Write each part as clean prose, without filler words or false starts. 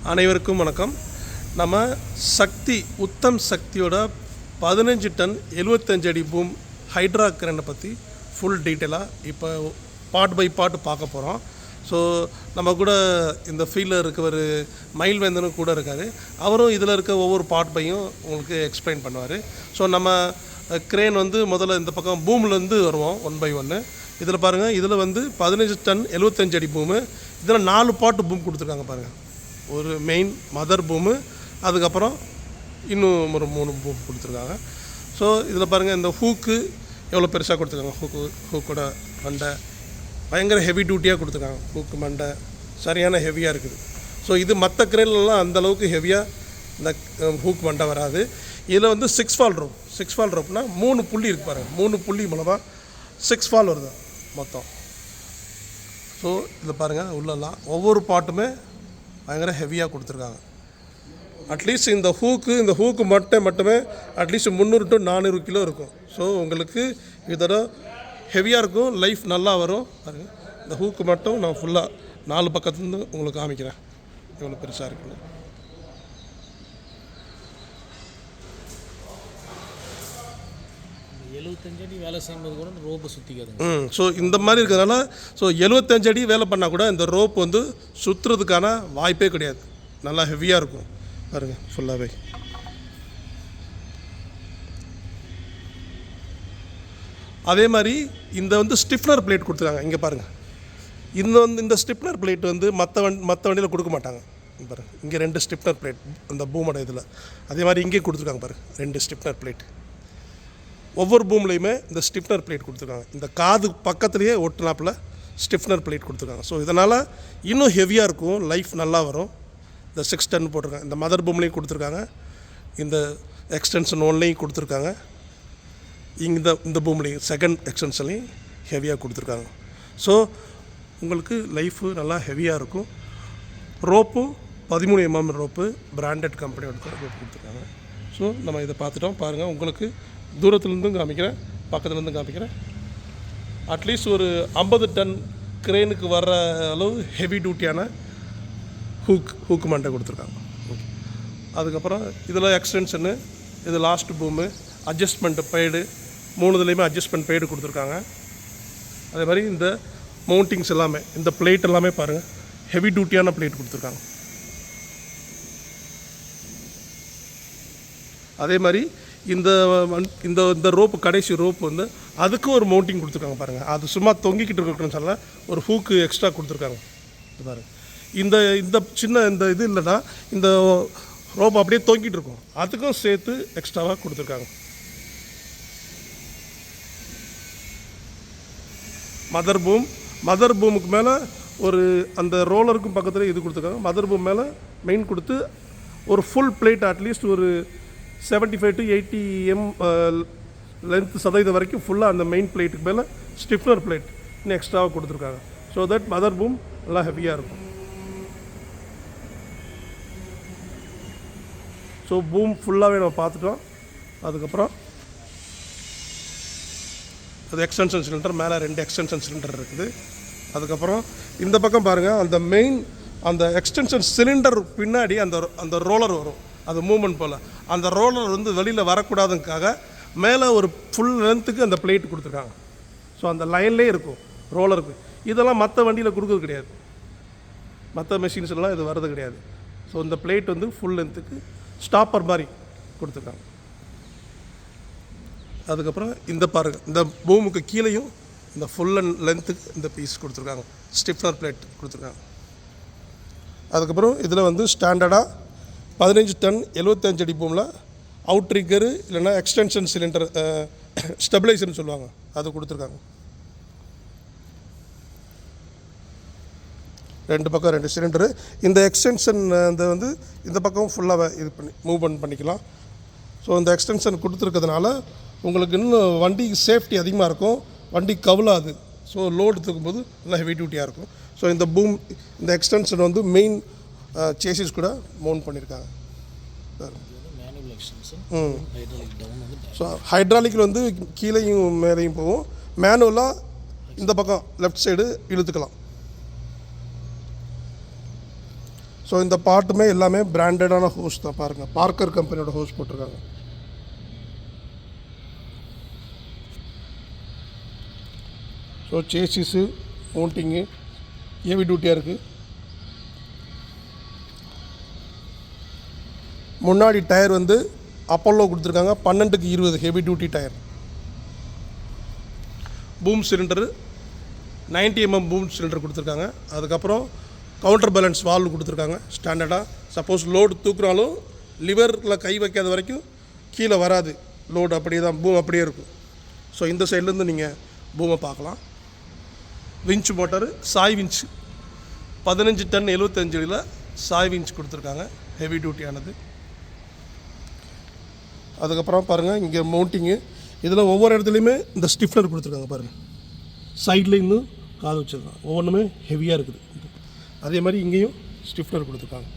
அனைவருக்கும் வணக்கம். நம்ம சக்தி உத்தம் சக்தியோட 15 டன் 75 அடி பூம் ஹைட்ரா கிரேனை பற்றி ஃபுல் டீட்டெயிலாக இப்போ பார்ட் பை பார்ட் பார்க்க போகிறோம். ஸோ நம்ம கூட இந்த ஃபீல்டில் இருக்கவர் மயில்வேந்தனும் கூட இருக்கார். அவரும் இதில் இருக்க ஒவ்வொரு பார்ட் பையும் உங்களுக்கு எக்ஸ்பிளைன் பண்ணுவார். ஸோ நம்ம கிரேன் வந்து முதல்ல இந்த பக்கம் பூம்லேருந்து வருவோம் 1 by 1. இதில் பாருங்கள், இதில் வந்து 15 டன் 75 அடி பூமு. இதில் 4 பார்ட் பூம் கொடுத்துருக்காங்க பாருங்கள். ஒரு மெயின் மதர் பூமு, அதுக்கப்புறம் இன்னும் ஒரு 3 பூம் கொடுத்துருக்காங்க. ஸோ இதில் பாருங்கள், இந்த ஹூக்கு எவ்வளோ பெருசாக கொடுத்துருக்காங்க. ஹூக்கோட மண்டை பயங்கர ஹெவி டியூட்டியாக கொடுத்துருக்காங்க. ஹூக்கு மண்டை சரியான ஹெவியாக இருக்குது. ஸோ இது மற்ற கிரேன்லாம் அந்தளவுக்கு ஹெவியாக இந்த ஹூக் மண்டை வராது. இதில் வந்து 6 ஃபால் ரோப். 6 ஃபால் ரோப்னா 3 புள்ளி இருக்குது பாருங்கள். 3 புள்ளி மூலமாக 6 ஃபால் வருது மொத்தம். ஸோ இதில் பாருங்கள், உள்ளெல்லாம் ஒவ்வொரு பாட்டுமே பயங்கர ஹெவியாக கொடுத்துருக்காங்க. அட்லீஸ்ட் இந்த ஹூக்கு மட்டுமே அட்லீஸ்ட் 300 to 400 கிலோ இருக்கும். ஸோ உங்களுக்கு இதோட ஹெவியாக இருக்கும், லைஃப் நல்லா வரும். பாருங்கள், இந்த ஹூக்கு மட்டும் நான் ஃபுல்லாக 4 பக்கத்துலேருந்து உங்களுக்கு காமிக்கிறேன் எவ்வளோ பெருசாக இருக்குன்னு. அடி வேலை செய்யும்போது கூட இந்த ரோப்பு சுற்றிக்காது. ஸோ இந்த மாதிரி இருக்கிறதுனால 75 அடி வேலை பண்ணால் கூட இந்த ரோப் வந்து சுற்றுறதுக்கான வாய்ப்பே கிடையாது. நல்லா ஹெவியாக இருக்கும் பாருங்கள் ஃபுல்லாகவே. அதே மாதிரி இந்த வந்து ஸ்டிஃப்னர் பிளேட் கொடுத்துருக்காங்க. இங்கே பாருங்கள், இந்த ஸ்டிஃப்னர் பிளேட் வந்து மற்ற வண்டியில் கொடுக்க மாட்டாங்க. பாருங்கள், இங்கே 2 ஸ்டிஃப்னர் பிளேட் அந்த பூமோட இதில். அதே மாதிரி இங்கே கொடுத்துருக்காங்க பாருங்கள், 2 ஸ்டிஃப்னர் பிளேட். ஒவ்வொரு பூம்லேயுமே இந்த ஸ்டிஃப்னர் பிளேட் கொடுத்துருக்காங்க. இந்த காது பக்கத்துலேயே ஒட்டுனாப்பில் ஸ்டிஃப்னர் பிளேட் கொடுத்துருக்காங்க. ஸோ இதனால் இன்னும் ஹெவியாக இருக்கும், லைஃப் நல்லா வரும். இந்த 6 டன் போட்டிருக்காங்க. இந்த மதர் பூம்லேயும் கொடுத்துருக்காங்க, இந்த எக்ஸ்டென்ஷன் 1லேயும் கொடுத்துருக்காங்க, இந்த பூம்லேயும் செகண்ட் எக்ஸ்டென்ஷன்லேயும் ஹெவியாக கொடுத்துருக்காங்க. ஸோ உங்களுக்கு லைஃபு நல்லா ஹெவியாக இருக்கும். ரோப்பும் 13 mm ரோப்பு, பிராண்டட் கம்பெனியோட ரோப்பு கொடுத்துருக்காங்க. ஸோ நம்ம இதை பார்த்துட்டோம். பாருங்கள், உங்களுக்கு தூரத்துலேருந்தும் காமிக்கிறேன், பக்கத்துலேருந்தும் காமிக்கிறேன். அட்லீஸ்ட் ஒரு 50 டன் கிரேனுக்கு வர்ற அளவு ஹெவி டியூட்டியான ஹூக்கு மண்டை கொடுத்துருக்காங்க. ஓகே, அதுக்கப்புறம் இதில் எக்ஸ்டென்ஷனு, இது last பூமு, adjustment paid, 3 adjustment paid கொடுத்துருக்காங்க. அதே மாதிரி இந்த மவுண்டிங்ஸ் எல்லாமே, இந்த பிளேட் எல்லாமே பாருங்கள் ஹெவி டியூட்டியான பிளேட் கொடுத்துருக்காங்க. அதே மாதிரி இந்த ரோப்பு, கடைசி ரோப்பு வந்து அதுக்கும் ஒரு மவுண்டிங் கொடுத்துருக்காங்க பாருங்கள். அது சும்மா தொங்கிக்கிட்டு இருக்கணும்னு சொல்ல ஒரு ஹூக்கு எக்ஸ்ட்ரா கொடுத்துருக்காங்க. இது பாருங்கள், இந்த சின்ன இந்த இது இல்லைன்னா இந்த ரோப் அப்படியே தொங்கிட்டு இருக்கும், அதுக்கும் சேர்த்து எக்ஸ்ட்ராவாக கொடுத்துருக்காங்க. மதர் பூமுக்கு மேலே ஒரு அந்த ரோலருக்கும் பக்கத்தில் இது கொடுத்துருக்காங்க. மதர் பூம் மேலே மெயின் கொடுத்து ஒரு ஃபுல் பிளேட் அட்லீஸ்ட் ஒரு 75 to 80 mm லென்த் சதவீதம் வரைக்கும் ஃபுல்லாக அந்த மெயின் பிளேட்டுக்கு மேலே ஸ்டிஃப்னர் பிளேட் இன்னும் எக்ஸ்ட்ராவாக கொடுத்துருக்காங்க. ஸோ தட் மதர் பூம் நல்லா ஹெவியாக இருக்கும். ஸோ பூம் ஃபுல்லாகவே நம்ம பார்த்துட்டோம். அதுக்கப்புறம் அது எக்ஸ்டென்ஷன் சிலிண்டர், மேலே 2 எக்ஸ்டென்ஷன் சிலிண்டர் இருக்குது. அதுக்கப்புறம் இந்த பக்கம் பாருங்கள், அந்த மெயின் அந்த எக்ஸ்டென்ஷன் சிலிண்டர் பின்னாடி அந்த ரோலர் வரும், அது மூவ்மெண்ட் போல். அந்த ரோலர் வந்து வெளியில் வரக்கூடாதுக்காக மேலே ஒரு ஃபுல் லென்த்துக்கு அந்த பிளேட் கொடுத்துருக்காங்க. ஸோ அந்த லைன்லேயே இருக்கும் ரோலருக்கு. இதெல்லாம் மற்ற வண்டியில் கொடுக்குறது கிடையாது, மற்ற மெஷின்ஸ்லாம் இது வர்றது கிடையாது. ஸோ இந்த பிளேட் வந்து ஃபுல் லென்த்துக்கு ஸ்டாப்பர் மாதிரி கொடுத்துருக்காங்க. அதுக்கப்புறம் இந்த பாருங்கள், இந்த பூமுக்கு கீழேயும் இந்த ஃபுல் லென்த்துக்கு இந்த பீஸ் கொடுத்துருக்காங்க, ஸ்டிஃப்னர் பிளேட் கொடுத்துருக்காங்க. அதுக்கப்புறம் இதில் வந்து ஸ்டாண்டர்டாக 15 டன் 75 அடி பூமில் அவுட் ரிக்கரு இல்லைன்னா எக்ஸ்டென்ஷன் சிலிண்டர் ஸ்டெபிளைசர்னு சொல்லுவாங்க, அது கொடுத்துருக்காங்க. 2 பக்கம் 2 சிலிண்டரு. இந்த எக்ஸ்டென்ஷன் வந்து இந்த பக்கம் ஃபுல்லாக இது பண்ணி பண்ணிக்கலாம். ஸோ இந்த எக்ஸ்டென்ஷன் கொடுத்துருக்கிறதுனால உங்களுக்கு இன்னும் வண்டி சேஃப்டி அதிகமாக இருக்கும், வண்டி கவுலாது. ஸோ லோடு தூக்கும்போது நல்லா ஹெவி டியூட்டியாக இருக்கும். ஸோ இந்த எக்ஸ்டென்ஷன் வந்து மெயின் சேசிஸ் கூட மவுண்ட் பண்ணியிருக்காங்க. ஸோ ஹைட்ராலிக்கில் வந்து கீழேயும் மேலேயும் போகும், மேனுவலாக இந்த பக்கம் லெஃப்ட் சைடு இழுத்துக்கலாம். ஸோ இந்த பார்ட்டுமே எல்லாமே பிராண்டடான ஹோஸ் தான் பாருங்கள். பார்க்கர் கம்பெனியோட ஹோஸ் போட்டிருக்காங்க. ஸோ சேசிஸு மவுண்டிங்கு ஹெவி டியூட்டியாக இருக்குது. முன்னாடி டயர் வந்து அப்போலோ கொடுத்துருக்காங்க 12/20 heavy duty tyre. Boom cylinder 90 mm boom cylinder கொடுத்துருக்காங்க. அதுக்கப்புறம் கவுண்டர் பேலன்ஸ் வால்வு கொடுத்துருக்காங்க ஸ்டாண்டர்டாக. சப்போஸ் லோடு தூக்குறாலும் லிவரில் கை வைக்காத வரைக்கும் கீழே வராது லோடு, அப்படியே தான் பூம் அப்படியே இருக்கும். ஸோ இந்த சைட்லேருந்து நீங்கள் பூமை பார்க்கலாம். Winch motor Sai winch 15 ton 75 அடியில் சாய் விஞ்ச் கொடுத்துருக்காங்க, ஹெவி டியூட்டியானது. அதுக்கப்புறம் பாருங்கள் இங்கே மவுண்டிங்கு. இதில் ஒவ்வொரு இடத்துலையுமே இந்த ஸ்டிஃப்னர் கொடுத்துருக்காங்க பாருங்கள். சைடில் இன்னும் காது வச்சுருக்காங்க, ஒவ்வொன்றுமே ஹெவியாக இருக்குது. அதே மாதிரி இங்கேயும் ஸ்டிஃப்னர் கொடுத்துருக்காங்க.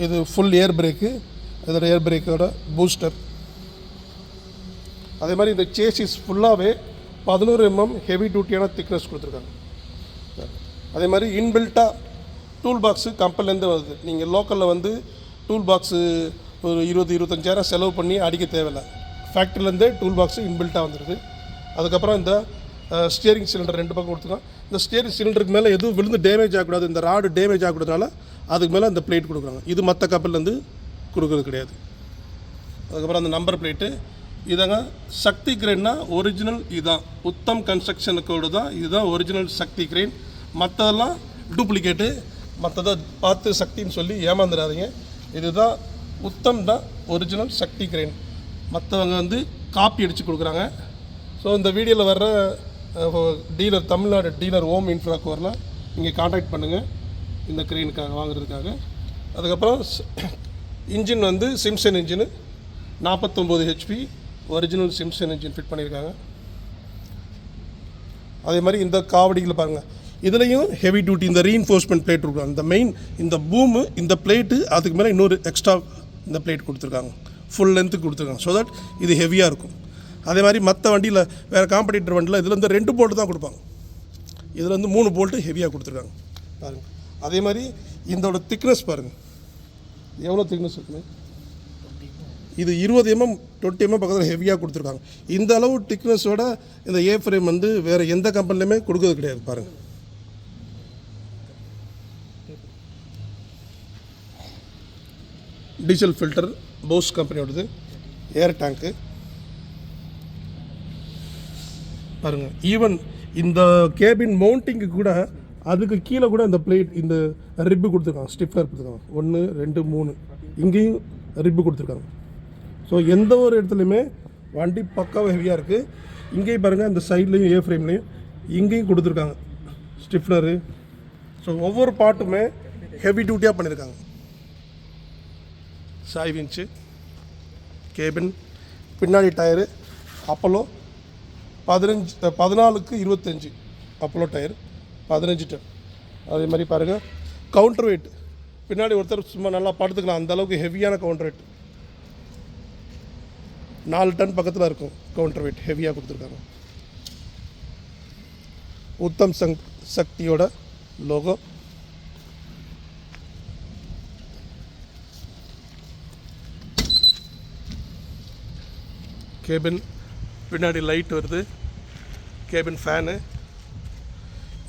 இது ஃபுல் ஏர் பிரேக்கு, இதோட ஏர் பிரேக்கோட பூஸ்டர். அதே மாதிரி இந்த சேசிஸ் ஃபுல்லாகவே 11 mm ஹெவி டியூட்டியான திக்னஸ் கொடுத்துருக்காங்க. அதே மாதிரி இன்பில்ட்டாக டூல் பாக்ஸு கம்பெனிலேருந்து வருது. நீங்கள் லோக்கலில் வந்து டூல் பாக்ஸு ஒரு 20-25,000 செலவு பண்ணி அடிக்க தேவையில்லை. ஃபேக்ட்ரிலேருந்தே டூல் பாக்ஸு இன்பில்ட்டாக வந்துடுது. அதுக்கப்புறம் இந்த ஸ்டியரிங் சிலிண்டர் 2 பக்கம் கொடுத்துருக்கோம். இந்த ஸ்டியரிங் சிலிண்டருக்கு மேலே எதுவும் விழுந்து டேமேஜ் ஆகக்கூடாது, இந்த ராடு டேமேஜ் ஆகக்கூடாதுனால அதுக்கு மேலே அந்த பிளேட் கொடுக்குறாங்க. இது மற்ற கப்பல்லேருந்து கொடுக்குறது கிடையாது. அதுக்கப்புறம் அந்த நம்பர் பிளேட்டு இதாங்க. சக்தி கிரெயின்னா ஒரிஜினல் இதுதான், உத்தம் கன்ஸ்ட்ரக்ஷனுக்கோடு தான் இதுதான் ஒரிஜினல் சக்தி கிரெயின். மற்றதெல்லாம் டூப்ளிகேட்டு, மற்றதை பார்த்து சக்தின்னு சொல்லி ஏமாந்துடாதீங்க. இதுதான் உத்தம் தான் ஒரிஜினல் சக்தி கிரெயின். மற்றவங்க வந்து காப்பி அடித்து கொடுக்குறாங்க. ஸோ இந்த வீடியோவில் வர்ற டீலர், தமிழ்நாடு டீலர் ஓம் இன்ஃப்ராக்கு வரலாம், நீங்கள் காண்டாக்ட் பண்ணுங்கள் இந்த கிரெயினுக்காக வாங்குறதுக்காக. அதுக்கப்புறம் இன்ஜின் வந்து Simpson engine 49 HP original Simpson engine fit பண்ணியிருக்காங்க. அதே மாதிரி இந்த காவடியில் பாருங்கள், இதுலேயும் ஹெவி டியூட்டி இந்த ரீஇன்ஃபோர்ஸ்மெண்ட் பிளேட் கொடுக்குறாங்க. இந்த மெயின் இந்த பூமு இந்த பிளேட்டு அதுக்கு மேலே இன்னொரு எக்ஸ்ட்ரா இந்த பிளேட் கொடுத்துருக்காங்க, ஃபுல் லென்த்துக்கு கொடுத்துருக்காங்க. ஸோ தட் இது ஹெவியாக இருக்கும். அதே மாதிரி மற்ற வண்டியில் வேறு காம்படிட்டர் வண்டியில் இதில் வந்து 2 போல்ட்டு தான் கொடுப்பாங்க, இதில் வந்து 3 போல்ட்டு ஹெவியாக கொடுத்துருக்காங்க பாருங்கள். அதே மாதிரி இதோட திக்னஸ் பாருங்கள் எவ்வளோ திக்னஸ் இருக்குன்னு. இது 20 mm 20 mm பக்கத்தில் ஹெவியாக கொடுத்துருக்காங்க. இந்த அளவு திக்னஸோட இந்த ஏ ஃப்ரேம் வந்து வேறு எந்த கம்பெனிலையுமே கொடுக்கறது கிடையாது பாருங்கள். டீசல் ஃபில்டர் போஸ் கம்பெனியோடது, ஏர் டேங்க்கு பாருங்கள். ஈவன் இந்த கேபின் மவுண்டிங்கு கூட அதுக்கு கீழே கூட இந்த பிளேட் இந்த ரிப்பு கொடுத்துருக்காங்க, ஸ்டிஃப்னர் கொடுத்துருக்காங்க. 1 2 3 இங்கேயும் ரிப்பு கொடுத்துருக்காங்க. ஸோ எந்த ஒரு இடத்துலையுமே வண்டி பக்காவாக ஹெவியாக இருக்குது. இங்கேயும் பாருங்கள் இந்த சைட்லேயும் ஏ ஃப்ரேம்லேயும் இங்கேயும் கொடுத்துருக்காங்க ஸ்டிஃப்னரு. ஸோ ஒவ்வொரு பார்ட்டுமே ஹெவி டியூட்டியாக பண்ணியிருக்காங்க. சாய் வின்ச்சு, கேபின், பின்னாடி tyre Apollo 14/25 Apollo tyre 15 ton. அதே மாதிரி பாருங்கள் கவுண்டர் வெயிட், பின்னாடி ஒருத்தர் சும்மா நல்லா படுத்துக்கலாம் அந்தளவுக்கு ஹெவியான கவுண்டர் வெயிட், 4 டன் பக்கத்தில் இருக்கும் கவுண்டர் வெயிட், ஹெவியாக கொடுத்துருக்காங்க. உத்தம் சக்தியோட லோகோ. கேபின் பின்னாடி லைட் வருது, கேபின் ஃபேனு.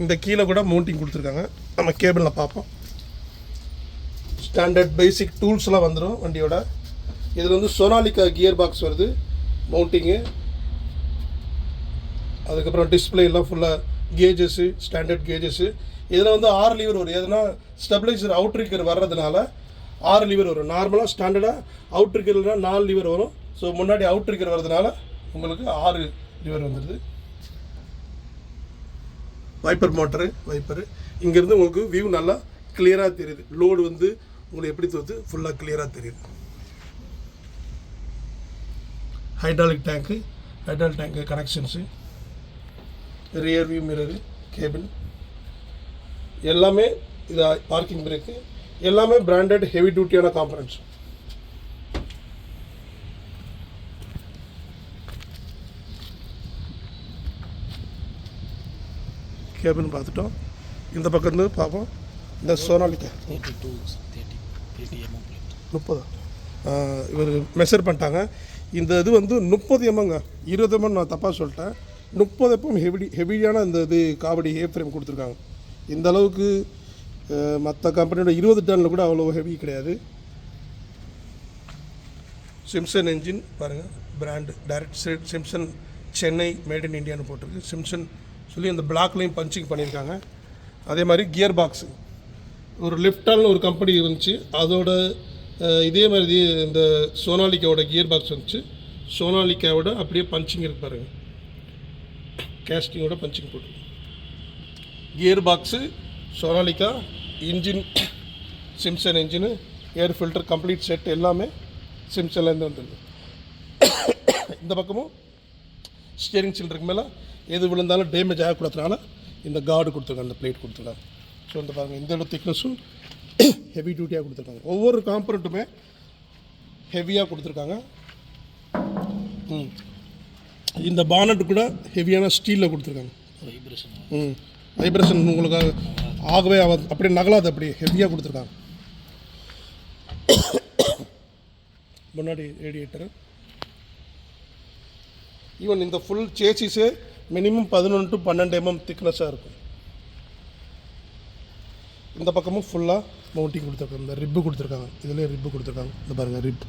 இந்த கீழே கூட மவுண்டிங் கொடுத்துருக்காங்க, நம்ம கேபினில் பார்ப்போம். ஸ்டாண்டர்ட் பேசிக் டூல்ஸ்லாம் வந்துடும் வண்டியோட. இதில் வந்து சோனாலிகா கியர் பாக்ஸ் வருது, மவுண்டிங்கு. அதுக்கப்புறம் டிஸ்பிளே எல்லாம் ஃபுல்லாக கேஜஸ்ஸு, ஸ்டாண்டர்ட் கேஜஸ்ஸு. இதில் வந்து 6 லீவர் வரும். எதுனா ஸ்டெபிளைசர் அவுட் ரிக்கர் வர்றதுனால 6 லீவர் வரும். நார்மலாக ஸ்டாண்டர்டாக அவுட் ரிக்கர்னா 4 லீவர் வரும். ஸோ முன்னாடி அவுட் ரிக்கர் வர்றதுனால உங்களுக்கு 6 லீவர் வந்துடுது. Wiper motor, wiper. இங்கேருந்து உங்களுக்கு வியூ நல்லா கிளியராக தெரியுது. லோடு வந்து உங்களுக்கு எப்படி தோற்று ஃபுல்லாக கிளியராக தெரியுது. Hydraulic tank connections, rear view mirror, cabin எல்லாமே இது பார்க்கிங் பிரேக்கு எல்லாமே பிராண்டட் ஹெவி டியூட்டியான காம்பனன்ட்ஸ். கேபின் பார்த்துட்டோம். இந்த பக்கம் இருந்து பார்ப்போம். இந்த சோனாலிக்கா 30 mm plate. 30 இவர் மெஷர் பண்ணிட்டாங்க. இந்த இது வந்து 30 எம்எங்க, 20 எம்எம் நான் தப்பாக சொல்லிட்டேன். 30 எப்பவும் ஹெவியான இந்த இது காவடி ஏ ஃப்ரேம் கொடுத்துருக்காங்க. இந்த அளவுக்கு மற்ற கம்பெனியோட 20 டன்னில் கூட அவ்வளோ ஹெவி கிடையாது. சிம்சன் என்ஜின் பாருங்கள், brand direct Simpson Chennai made in இந்தியான்னு போட்டிருக்கு. சிம்சன் சொல்லி அந்த பிளாக்லேயும் பஞ்சிங் பண்ணியிருக்காங்க. அதே மாதிரி கியர் பாக்ஸு ஒரு லிஃப்டால்னு ஒரு கம்பெனி இருந்துச்சு, அதோட இதே மாதிரி இந்த சோனாலிக்காவோட கியர் பாக்ஸ் வந்துச்சு. சோனாலிக்காவோட அப்படியே பஞ்சிங் இருக்கு பாருங்கள், கேஸ்டிங்கோட பஞ்சிங் போட்டு gear box Sonalika, engine Simpson engine, air filter complete set எல்லாமே சிம்சன்லேருந்து வந்துடுது. இந்த பக்கமும் ஸ்டியரிங் சிலிண்டருக்கு மேலே எது விழுந்தாலும் டேமேஜ் ஆகக்கூடாதுனால இந்த கார்டு கொடுத்துருக்காங்க, இந்த பிளேட் கொடுத்துருக்காங்க. ஸோ இந்த பாருங்கள், இந்த திக்னஸும் ஹெவி டியூட்டியாக கொடுத்துருக்காங்க. ஒவ்வொரு காம்பனண்ட்டுமே ஹெவியாக கொடுத்துருக்காங்க. இந்த பானட் கூட ஹெவியான ஸ்டீலில் கொடுத்துருக்காங்க. வைப்ரேஷன் உங்களுக்கு ஆகவே அப்படியே நகலாது, அப்படியே ஹெவியாக கொடுத்துருக்காங்க. முன்னாடி ரேடியேட்டரு, ஈவன் இந்த ஃபுல் சேசிஸே மினிமம் 11 to 12 mm திக்னஸாக இருக்கும். இந்த பக்கமும் ஃபுல்லாக மவுண்டிங் கொடுத்துருக்காங்க. இந்த ரிப்பு கொடுத்துருக்காங்க, இதிலே ரிப்பு கொடுத்துருக்காங்க. இந்த பாருங்கள், ரிப்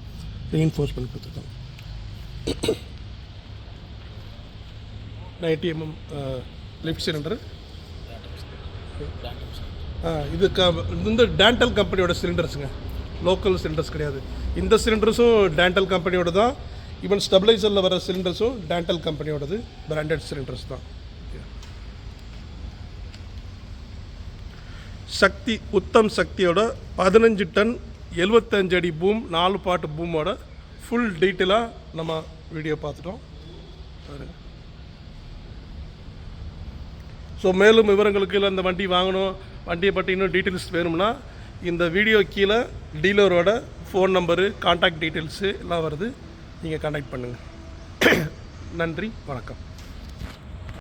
ரீஇன்ஃபோர்ஸ் பண்ணி கொடுத்துருக்காங்க. 90 mm லிஃப்ட் சிலிண்டரு. இது இந்த டேண்டல் கம்பெனியோட சிலிண்டர்ஸுங்க, லோக்கல் சிலிண்டர்ஸ் கிடையாது. இந்த சிலிண்டர்ஸும் டேண்டல் கம்பெனியோட தான். ஈவன் ஸ்டெபிளைசரில் வர சிலிண்டர்ஸும் டேண்டல் கம்பெனியோடது, பிராண்டட் சிலிண்டர்ஸ் தான். சக்தி உத்தம் சக்தியோட 15 டன் 75 அடி பூம் 4 பாட்டு பூமோட ஃபுல் டீட்டெயிலாக நம்ம வீடியோ பார்த்துட்டோம். ஸோ மேலும் விவரங்களுக்கு இல்லை இந்த வண்டி வாங்கணும், வண்டியை பற்றி இன்னும் டீட்டெயில்ஸ் வேணும்னா இந்த வீடியோ கீழே டீலரோட ஃபோன் நம்பரு, கான்டாக்ட் டீட்டெயில்ஸு எல்லாம் வருது, நீங்கள் கான்டாக்ட் பண்ணுங்கள். நன்றி, வணக்கம்.